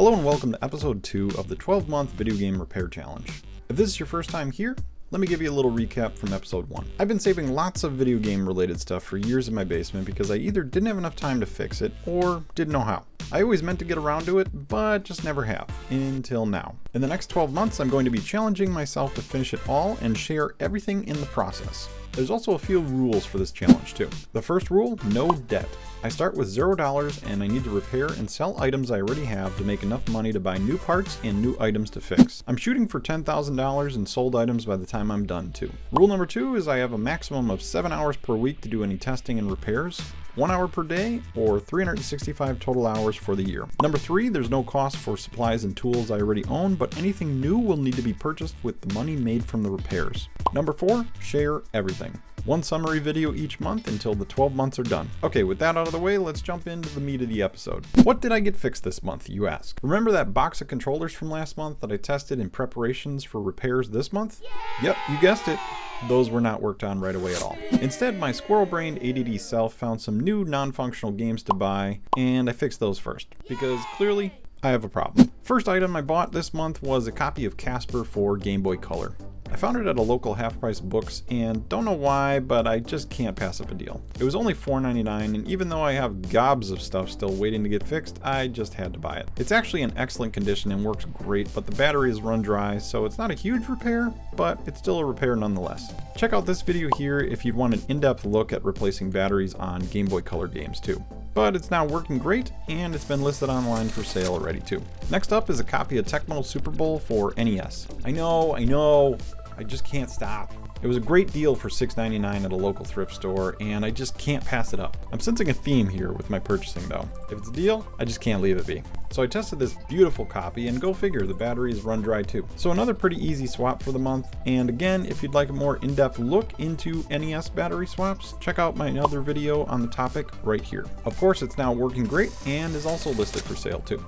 Hello and welcome to episode 2 of the 12-month video game repair challenge. If this is your first time here, let me give you a little recap from episode 1. I've been saving lots of video game related stuff for years in my basement because I either didn't have enough time to fix it or didn't know how. I always meant to get around to it, but just never have, until now. In the next 12 months, I'm going to be challenging myself to finish it all and share everything in the process. There's also a few rules for this challenge too. The first rule, no debt. I start with $0 and I need to repair and sell items I already have to make enough money to buy new parts and new items to fix. I'm shooting for $10,000 in sold items by the time I'm done too. Rule number 2 is I have a maximum of 7 hours per week to do any testing and repairs. 1 hour per day, or 365 total hours for the year. Number 3, there's no cost for supplies and tools I already own, but anything new will need to be purchased with the money made from the repairs. Number 4, share everything. 1 summary video each month until the 12 months are done. Okay, with that out of the way, let's jump into the meat of the episode. What did I get fixed this month, you ask? Remember that box of controllers from last month that I tested in preparations for repairs this month? Yep, you guessed it. Those were not worked on right away at all. Instead, my squirrel-brained ADD self found some new non-functional games to buy, and I fixed those first, because clearly, I have a problem. First item I bought this month was a copy of Casper for Game Boy Color. I found it at a local half-price books and don't know why, but I just can't pass up a deal. It was only $4.99, and even though I have gobs of stuff still waiting to get fixed, I just had to buy it. It's actually in excellent condition and works great, but the battery is run dry, so it's not a huge repair, but it's still a repair nonetheless. Check out this video here if you'd want an in-depth look at replacing batteries on Game Boy Color games too. But it's now working great, and it's been listed online for sale already too. Next up is a copy of Tecmo Super Bowl for NES. I know. I just can't stop. It was a great deal for $6.99 at a local thrift store, and I just can't pass it up. I'm sensing a theme here with my purchasing though. If it's a deal, I just can't leave it be. So I tested this beautiful copy, and go figure, the battery is run dry too. So another pretty easy swap for the month, and again, if you'd like a more in-depth look into NES battery swaps, check out my other video on the topic right here. Of course, it's now working great, and is also listed for sale too.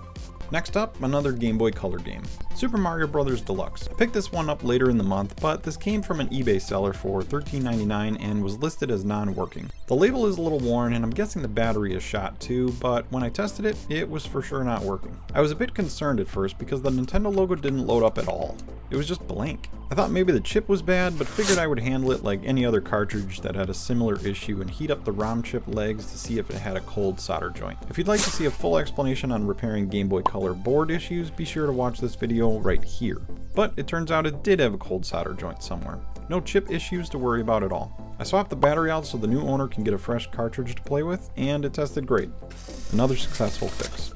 Next up, another Game Boy Color game, Super Mario Bros. Deluxe. I picked this one up later in the month, but this came from an eBay seller for $13.99 and was listed as non-working. The label is a little worn, and I'm guessing the battery is shot too, but when I tested it, it was for sure not working. I was a bit concerned at first because the Nintendo logo didn't load up at all. It was just blank. I thought maybe the chip was bad, but figured I would handle it like any other cartridge that had a similar issue and heat up the ROM chip legs to see if it had a cold solder joint. If you'd like to see a full explanation on repairing Game Boy Color board issues, be sure to watch this video right here. But it turns out it did have a cold solder joint somewhere. No chip issues to worry about at all. I swapped the battery out so the new owner can get a fresh cartridge to play with, and it tested great. Another successful fix.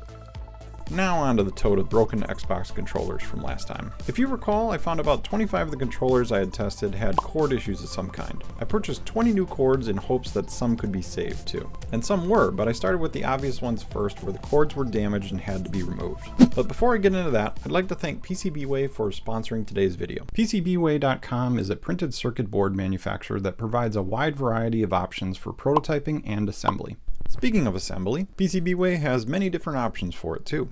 Now on to the tote of broken Xbox controllers from last time. If you recall, I found about 25 of the controllers I had tested had cord issues of some kind. I purchased 20 new cords in hopes that some could be saved too. And some were, but I started with the obvious ones first where the cords were damaged and had to be removed. But before I get into that, I'd like to thank PCBWay for sponsoring today's video. PCBWay.com is a printed circuit board manufacturer that provides a wide variety of options for prototyping and assembly. Speaking of assembly, PCBWay has many different options for it too.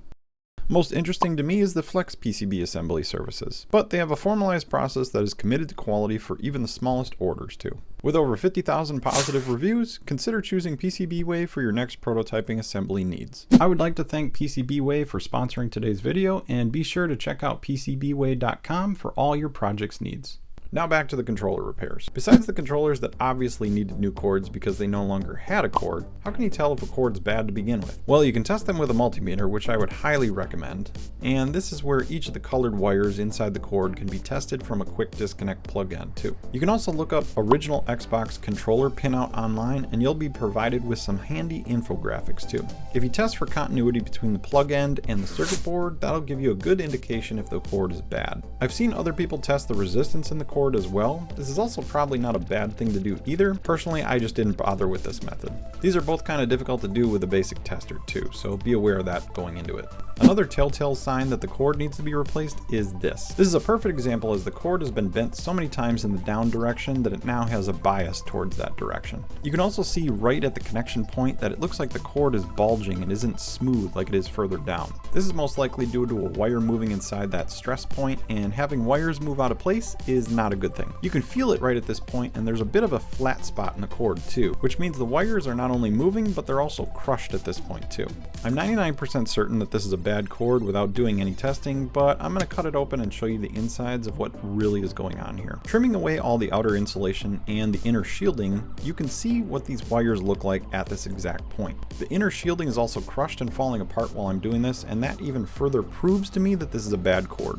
Most interesting to me is the Flex PCB assembly services, but they have a formalized process that is committed to quality for even the smallest orders too. With over 50,000 positive reviews, consider choosing PCBWay for your next prototyping assembly needs. I would like to thank PCBWay for sponsoring today's video, and be sure to check out PCBWay.com for all your project's needs. Now back to the controller repairs. Besides the controllers that obviously needed new cords because they no longer had a cord, how can you tell if a cord's bad to begin with? Well, you can test them with a multimeter, which I would highly recommend. And this is where each of the colored wires inside the cord can be tested from a quick disconnect plug-in too. You can also look up original Xbox controller pinout online, and you'll be provided with some handy infographics too. If you test for continuity between the plug end and the circuit board, that'll give you a good indication if the cord is bad. I've seen other people test the resistance in the cord as well. This is also probably not a bad thing to do either. Personally, I just didn't bother with this method. These are both kind of difficult to do with a basic tester too, so be aware of that going into it. Another telltale sign that the cord needs to be replaced is this. This is a perfect example, as the cord has been bent so many times in the down direction that it now has a bias towards that direction. You can also see right at the connection point that it looks like the cord is bulging and isn't smooth like it is further down. This is most likely due to a wire moving inside that stress point, and having wires move out of place is not not a good thing. You can feel it right at this point, and there's a bit of a flat spot in the cord too, which means the wires are not only moving, but they're also crushed at this point too. I'm 99% certain that this is a bad cord without doing any testing, but I'm going to cut it open and show you the insides of what really is going on here. Trimming away all the outer insulation and the inner shielding, you can see what these wires look like at this exact point. The inner shielding is also crushed and falling apart while I'm doing this, and that even further proves to me that this is a bad cord.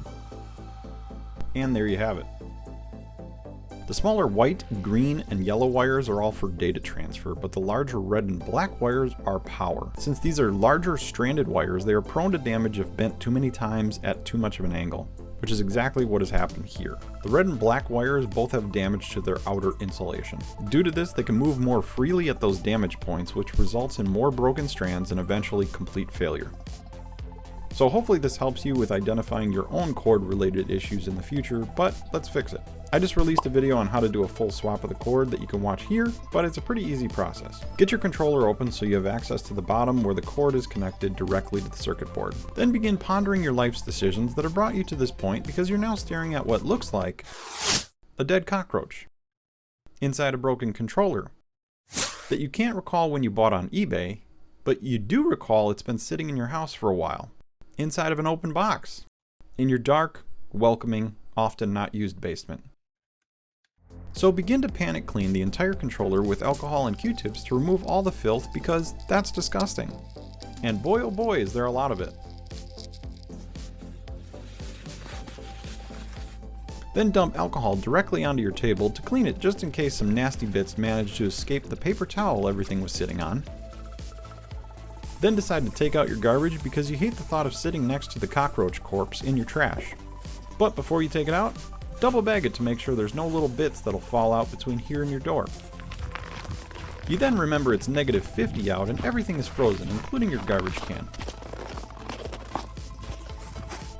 And there you have it. The smaller white, green, and yellow wires are all for data transfer, but the larger red and black wires are power. Since these are larger stranded wires, they are prone to damage if bent too many times at too much of an angle, which is exactly what has happened here. The red and black wires both have damage to their outer insulation. Due to this, they can move more freely at those damage points, which results in more broken strands and eventually complete failure. So hopefully this helps you with identifying your own cord related issues in the future, but let's fix it. I just released a video on how to do a full swap of the cord that you can watch here, but it's a pretty easy process. Get your controller open so you have access to the bottom where the cord is connected directly to the circuit board. Then begin pondering your life's decisions that have brought you to this point, because you're now staring at what looks like a dead cockroach inside a broken controller that you can't recall when you bought on eBay, but you do recall it's been sitting in your house for a while, inside of an open box, in your dark, welcoming, often not used basement. So begin to panic clean the entire controller with alcohol and Q-tips to remove all the filth, because that's disgusting. And boy oh boy is there a lot of it. Then dump alcohol directly onto your table to clean it, just in case some nasty bits managed to escape the paper towel everything was sitting on. Then decide to take out your garbage because you hate the thought of sitting next to the cockroach corpse in your trash. But before you take it out, double bag it to make sure there's no little bits that'll fall out between here and your door. You then remember it's -50 out and everything is frozen, including your garbage can.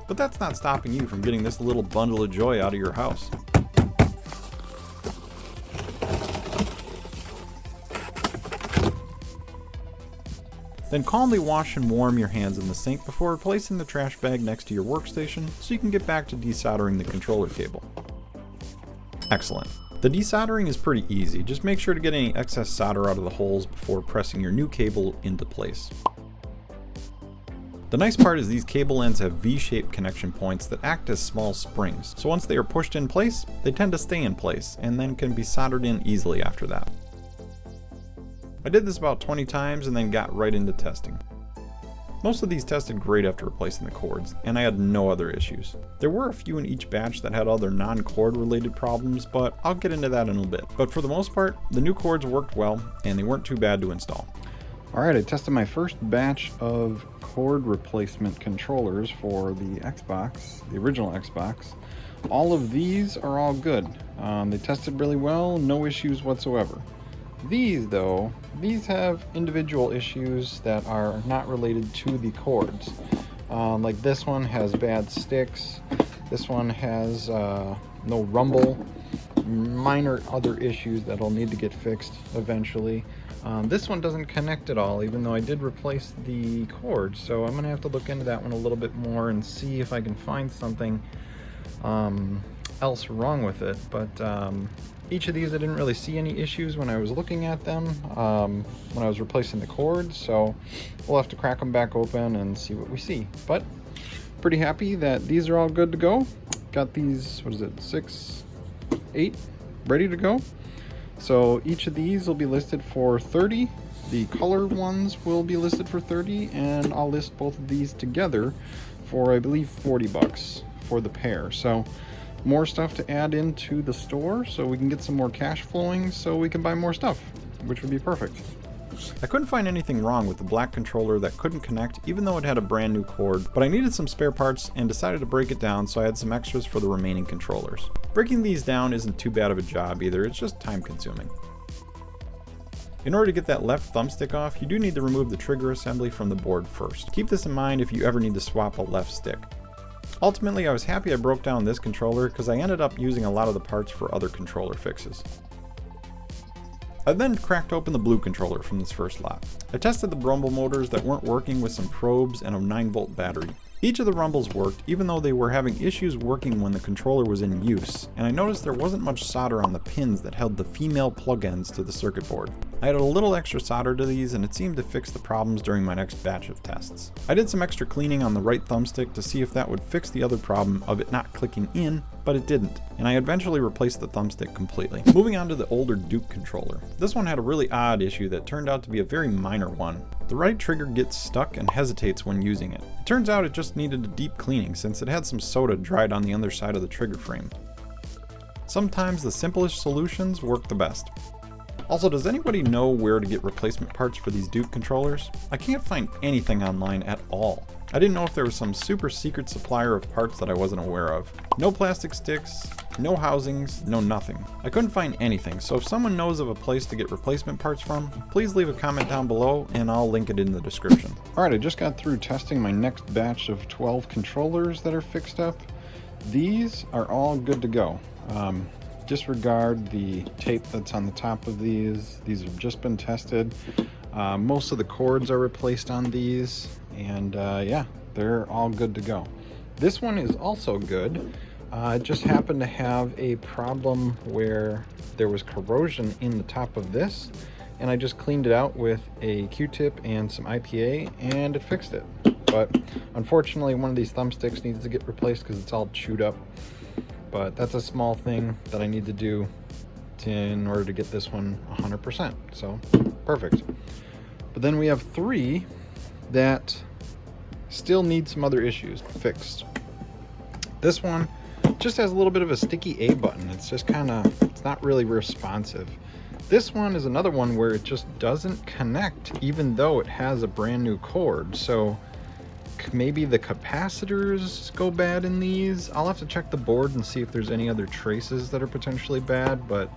But that's not stopping you from getting this little bundle of joy out of your house. Then calmly wash and warm your hands in the sink before placing the trash bag next to your workstation so you can get back to desoldering the controller cable. Excellent. The desoldering is pretty easy, just make sure to get any excess solder out of the holes before pressing your new cable into place. The nice part is these cable ends have V-shaped connection points that act as small springs, so once they are pushed in place, they tend to stay in place and then can be soldered in easily after that. I did this about 20 times and then got right into testing. Most of these tested great after replacing the cords, and I had no other issues. There were a few in each batch that had other non-cord related problems, but I'll get into that in a little bit. But for the most part, the new cords worked well and they weren't too bad to install. Alright, I tested my first batch of cord replacement controllers for the Xbox, the original Xbox. All of these are all good. They tested really well, no issues whatsoever. These though, these have individual issues that are not related to the cords. Like this one has bad sticks, this one has no rumble, minor other issues that'll need to get fixed eventually. This one doesn't connect at all, even though I did replace the cord, so I'm gonna have to look into that one a little bit more and see if I can find something else wrong with it. But each of these I didn't really see any issues when I was looking at them when I was replacing the cords, so we'll have to crack them back open and see what we see. But pretty happy that these are all good to go. Got these, what is it, 6, 8 ready to go. So each of these will be listed for 30. The color ones will be listed for 30, and I'll list both of these together for I believe 40 bucks for the pair. So more stuff to add into the store so we can get some more cash flowing so we can buy more stuff, which would be perfect. I couldn't find anything wrong with the black controller that couldn't connect even though it had a brand new cord, but I needed some spare parts and decided to break it down, so I had some extras for the remaining controllers. Breaking these down isn't too bad of a job either, it's just time consuming. In order to get that left thumbstick off, you do need to remove the trigger assembly from the board first. Keep this in mind if you ever need to swap a left stick. Ultimately, I was happy I broke down this controller because I ended up using a lot of the parts for other controller fixes. I then cracked open the blue controller from this first lot. I tested the rumble motors that weren't working with some probes and a 9-volt battery. Each of the rumbles worked, even though they were having issues working when the controller was in use, and I noticed there wasn't much solder on the pins that held the female plug ends to the circuit board. I added a little extra solder to these and it seemed to fix the problems during my next batch of tests. I did some extra cleaning on the right thumbstick to see if that would fix the other problem of it not clicking in, but it didn't, and I eventually replaced the thumbstick completely. Moving on to the older Duke controller. This one had a really odd issue that turned out to be a very minor one. The right trigger gets stuck and hesitates when using it. It turns out it just needed a deep cleaning since it had some soda dried on the underside of the trigger frame. Sometimes the simplest solutions work the best. Also, does anybody know where to get replacement parts for these Duke controllers? I can't find anything online at all. I didn't know if there was some super secret supplier of parts that I wasn't aware of. No plastic sticks, no housings, no nothing. I couldn't find anything, so if someone knows of a place to get replacement parts from, please leave a comment down below and I'll link it in the description. Alright, I just got through testing my next batch of 12 controllers that are fixed up. These are all good to go. Disregard the tape that's on the top of these. These have just been tested. Most of the cords are replaced on these, and yeah, they're all good to go. This one is also good. It just happened to have a problem where there was corrosion in the top of this, and I just cleaned it out with a Q-tip and some IPA, and it fixed it. But unfortunately, one of these thumbsticks needs to get replaced because it's all chewed up. But that's a small thing that I need to do in order to get this one 100%. So, perfect. But then we have 3 that still need some other issues fixed. This one just has a little bit of a sticky A button. It's just it's not really responsive. This one is another one where it just doesn't connect even though it has a brand new cord. So maybe the capacitors go bad in these. I'll have to check the board and see if there's any other traces that are potentially bad, but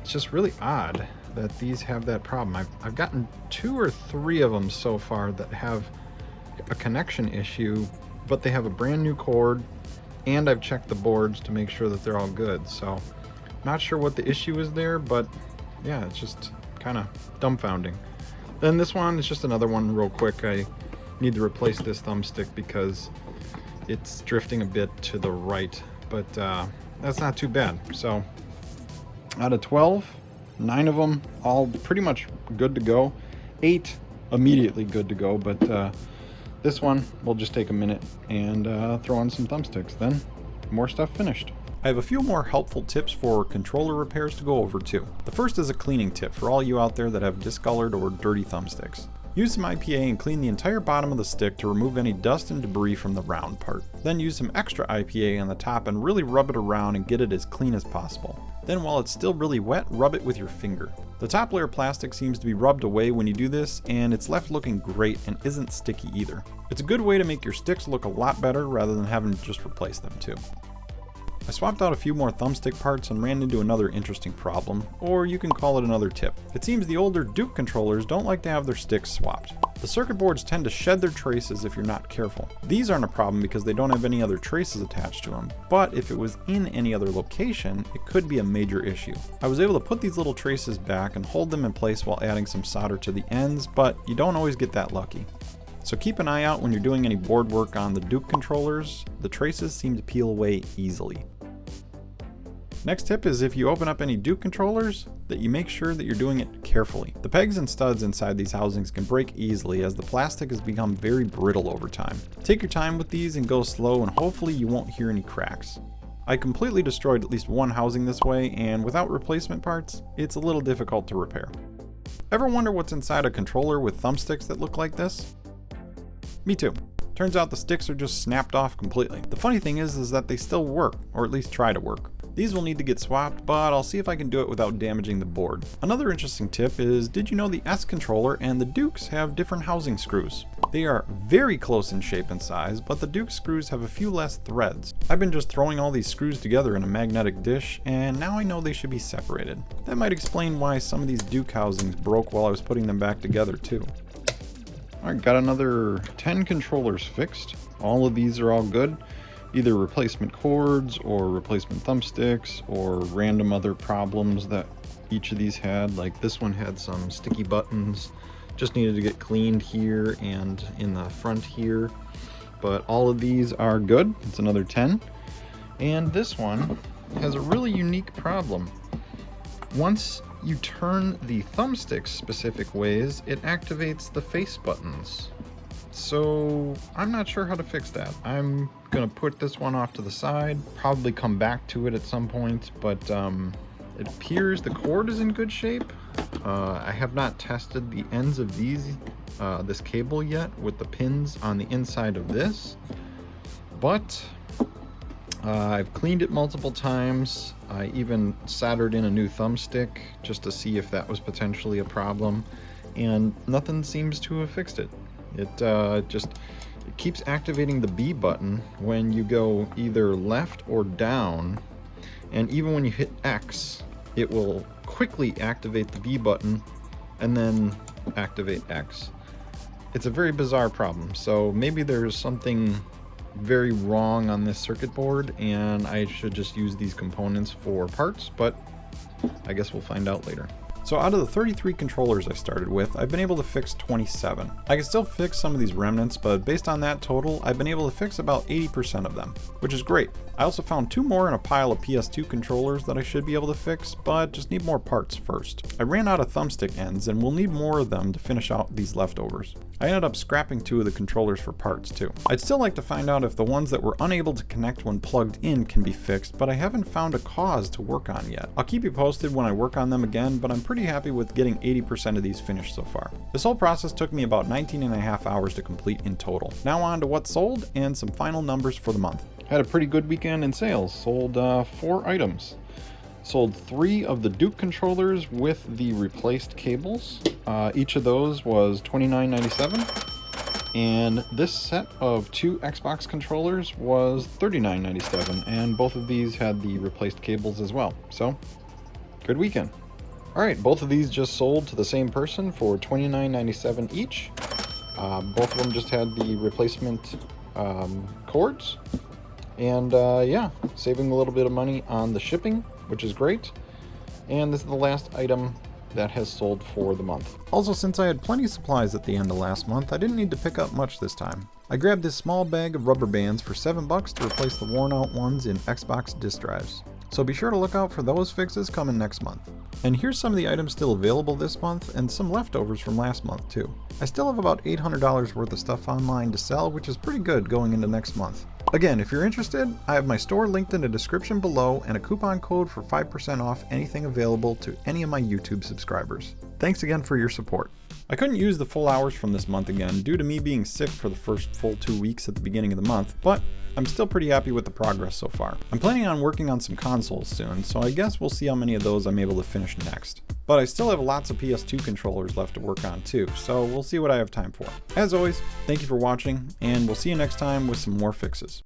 it's just really odd that these have that problem. I've gotten 2 or 3 of them so far that have a connection issue, but they have a brand new cord, and I've checked the boards to make sure that they're all good. So not sure what the issue is there, but yeah, it's just kind of dumbfounding. Then this one is just another one real quick. I need to replace this thumbstick because it's drifting a bit to the right, but that's not too bad. So out of 12, 9 of them all pretty much good to go. 8 immediately good to go, but this one will just take a minute and throw on some thumbsticks, then more stuff finished. I have a few more helpful tips for controller repairs to go over too. The first is a cleaning tip for all you out there that have discolored or dirty thumbsticks. Use some IPA and clean the entire bottom of the stick to remove any dust and debris from the round part. Then use some extra IPA on the top and really rub it around and get it as clean as possible. Then while it's still really wet, rub it with your finger. The top layer of plastic seems to be rubbed away when you do this, and it's left looking great and isn't sticky either. It's a good way to make your sticks look a lot better rather than having to just replace them too. I swapped out a few more thumbstick parts and ran into another interesting problem, or you can call it another tip. It seems the older Duke controllers don't like to have their sticks swapped. The circuit boards tend to shed their traces if you're not careful. These aren't a problem because they don't have any other traces attached to them, but if it was in any other location, it could be a major issue. I was able to put these little traces back and hold them in place while adding some solder to the ends, but you don't always get that lucky. So keep an eye out when you're doing any board work on the Duke controllers. The traces seem to peel away easily. Next tip is if you open up any Duke controllers, that you make sure that you're doing it carefully. The pegs and studs inside these housings can break easily as the plastic has become very brittle over time. Take your time with these and go slow, and hopefully you won't hear any cracks. I completely destroyed at least one housing this way, and without replacement parts, it's a little difficult to repair. Ever wonder what's inside a controller with thumbsticks that look like this? Me too. Turns out the sticks are just snapped off completely. The funny thing is that they still work, or at least try to work. These will need to get swapped, but I'll see if I can do it without damaging the board. Another interesting tip is, did you know the S controller and the Dukes have different housing screws? They are very close in shape and size, but the Duke screws have a few less threads. I've been just throwing all these screws together in a magnetic dish, and now I know they should be separated. That might explain why some of these Duke housings broke while I was putting them back together too. Alright, got another 10 controllers fixed. All of these are all good. Either replacement cords or replacement thumbsticks or random other problems that each of these had. Like this one had some sticky buttons, just needed to get cleaned here and in the front here. but all of these are good. It's another 10. And this one has a really unique problem. Once you turn the thumbsticks specific ways, it activates the face buttons. So I'm not sure how to fix that. I'm gonna put this one off to the side, probably come back to it at some point, but it appears the cord is in good shape. I have not tested the ends of this cable yet with the pins on the inside of this, but I've cleaned it multiple times. I even soldered in a new thumbstick just to see if that was potentially a problem, and nothing seems to have fixed it. It keeps activating the B button when you go either left or down, and even when you hit X, it will quickly activate the B button and then activate X. It's a very bizarre problem, so maybe there's something very wrong on this circuit board and I should just use these components for parts, but I guess we'll find out later. So out of the 33 controllers I started with, I've been able to fix 27. I can still fix some of these remnants, but based on that total, I've been able to fix about 80% of them, which is great. I also found 2 more in a pile of PS2 controllers that I should be able to fix, but just need more parts first. I ran out of thumbstick ends and we'll need more of them to finish out these leftovers. I ended up scrapping 2 of the controllers for parts too. I'd still like to find out if the ones that were unable to connect when plugged in can be fixed, but I haven't found a cause to work on yet. I'll keep you posted when I work on them again, but I'm pretty happy with getting 80% of these finished so far. This whole process took me about 19.5 hours to complete in total. Now on to what sold and some final numbers for the month. Had a pretty good weekend in sales. Sold 4 items. Sold 3 of the Duke controllers with the replaced cables. Each of those was $29.97. And this set of 2 Xbox controllers was $39.97. And both of these had the replaced cables as well. So, good weekend. Alright, both of these just sold to the same person for $29.97 each. Both of them just had the replacement cords. And yeah, saving a little bit of money on the shipping, which is great. And this is the last item that has sold for the month. Also, since I had plenty of supplies at the end of last month, I didn't need to pick up much this time. I grabbed this small bag of rubber bands for $7 to replace the worn out ones in Xbox disk drives. So be sure to look out for those fixes coming next month. And here's some of the items still available this month and some leftovers from last month too. I still have about $800 worth of stuff online to sell, which is pretty good going into next month. Again, if you're interested, I have my store linked in the description below and a coupon code for 5% off anything available to any of my YouTube subscribers. Thanks again for your support. I couldn't use the full hours from this month again due to me being sick for the first full 2 weeks at the beginning of the month, but I'm still pretty happy with the progress so far. I'm planning on working on some consoles soon, so I guess we'll see how many of those I'm able to finish next. But I still have lots of PS2 controllers left to work on too, so we'll see what I have time for. As always, thank you for watching, and we'll see you next time with some more fixes.